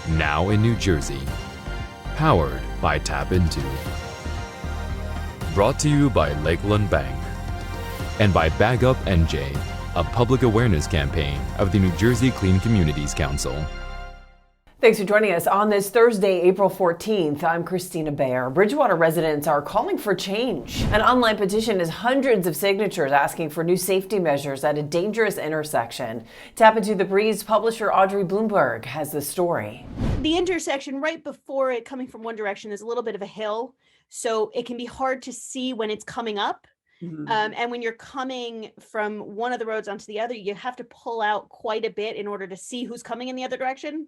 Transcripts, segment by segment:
now in New Jersey. Powered by TAPinto. Brought to you by Lakeland Bank. And by Bag Up NJ, a public awareness campaign of the New Jersey Clean Communities Council. Thanks for joining us on this Thursday, April 14th. I'm Kristina Behr. Bridgewater residents are calling for change. An online petition has hundreds of signatures asking for new safety measures at a dangerous intersection. TAPinto The Breeze publisher Audrey Bloomberg has the story. The intersection right before it coming from one direction is a little bit of a hill, so it can be hard to see when it's coming up. And when you're coming from one of the roads onto the other, you have to pull out quite a bit in order to see who's coming in the other direction.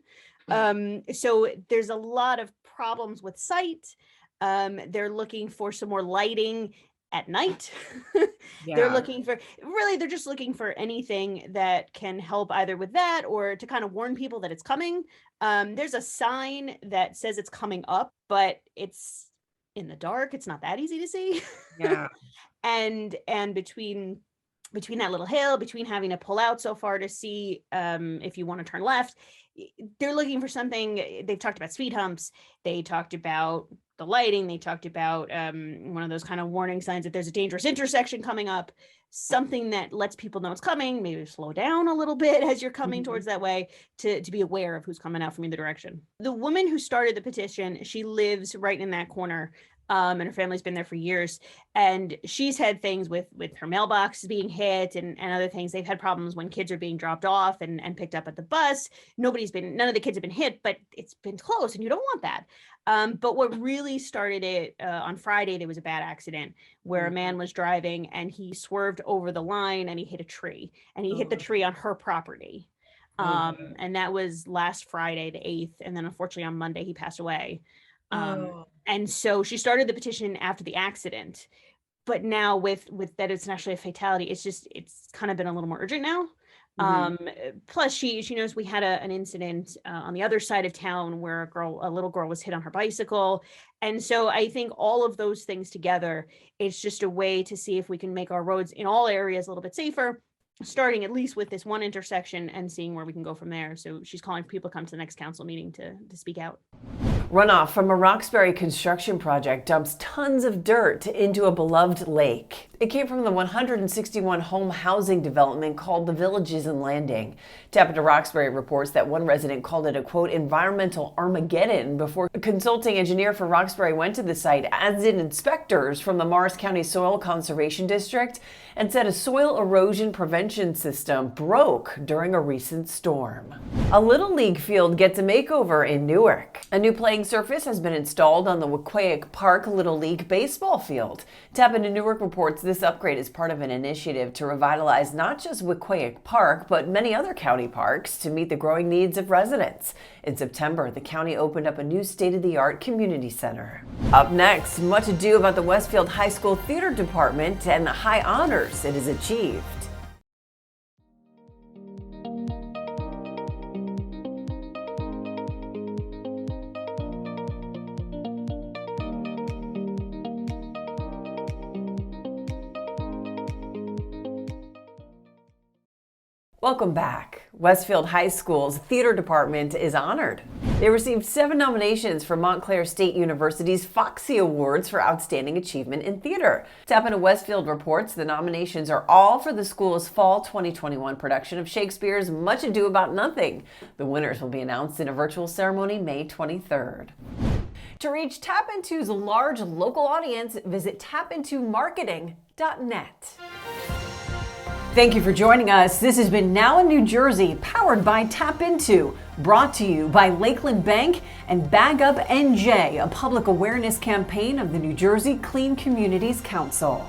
So there's a lot of problems with sight. They're looking for some more lighting at night. They're just looking for anything that can help either with that or to kind of warn people that it's coming. There's a sign that says it's coming up, but it's in the dark. It's not that easy to see. Yeah. And between that little hill, between having to pull out so far to see if you want to turn left, they're looking for something. They've talked about speed humps. They talked about the lighting. They talked about one of those kind of warning signs that there's a dangerous intersection coming up, something that lets people know it's coming, maybe slow down a little bit as you're coming towards that way to be aware of who's coming out from either direction. The woman who started the petition, she lives right in that corner. And her family's been there for years, and she's had things with her mailbox being hit and other things. They've had problems when kids are being dropped off and picked up at the bus. None of the kids have been hit, but it's been close, and you don't want that. But what really started it on Friday, there was a bad accident where a man was driving and he swerved over the line and he hit a tree, and he hit the tree on her property. And that was last Friday, the 8th. And then unfortunately on Monday, he passed away. And so she started the petition after the accident, but now with that it's actually a fatality, it's kind of been a little more urgent now. Plus she knows we had an incident on the other side of town where a little girl was hit on her bicycle. And so I think all of those things together, it's just a way to see if we can make our roads in all areas a little bit safer, starting at least with this one intersection and seeing where we can go from there. So she's calling for people to come to the next council meeting to speak out. Runoff from a Roxbury construction project dumps tons of dirt into a beloved lake. It came from the 161 home housing development called the Villages and Landing. TAPinto Roxbury reports that one resident called it a, quote, environmental Armageddon before a consulting engineer for Roxbury went to the site, as did inspectors from the Morris County Soil Conservation District, and said a soil erosion prevention system broke during a recent storm. A Little League field gets a makeover in Newark. A new playing surface has been installed on the Wequahic Park Little League baseball field. TAPinto Newark reports this upgrade is part of an initiative to revitalize not just Wequahic Park, but many other county parks to meet the growing needs of residents. In September, the county opened up a new state-of-the-art community center. Up next, much ado about the Westfield High School theater department and the high honors it has achieved. Welcome back. Westfield High School's theater department is honored. They received 7 nominations for Montclair State University's Foxy Awards for Outstanding Achievement in Theater. TAPinto Westfield reports the nominations are all for the school's fall 2021 production of Shakespeare's Much Ado About Nothing. The winners will be announced in a virtual ceremony May 23rd. To reach TAPinto's large local audience, visit tapintomarketing.net. Thank you for joining us. This has been Now in New Jersey, powered by TAPinto, brought to you by Lakeland Bank and Bag Up NJ, a public awareness campaign of the New Jersey Clean Communities Council.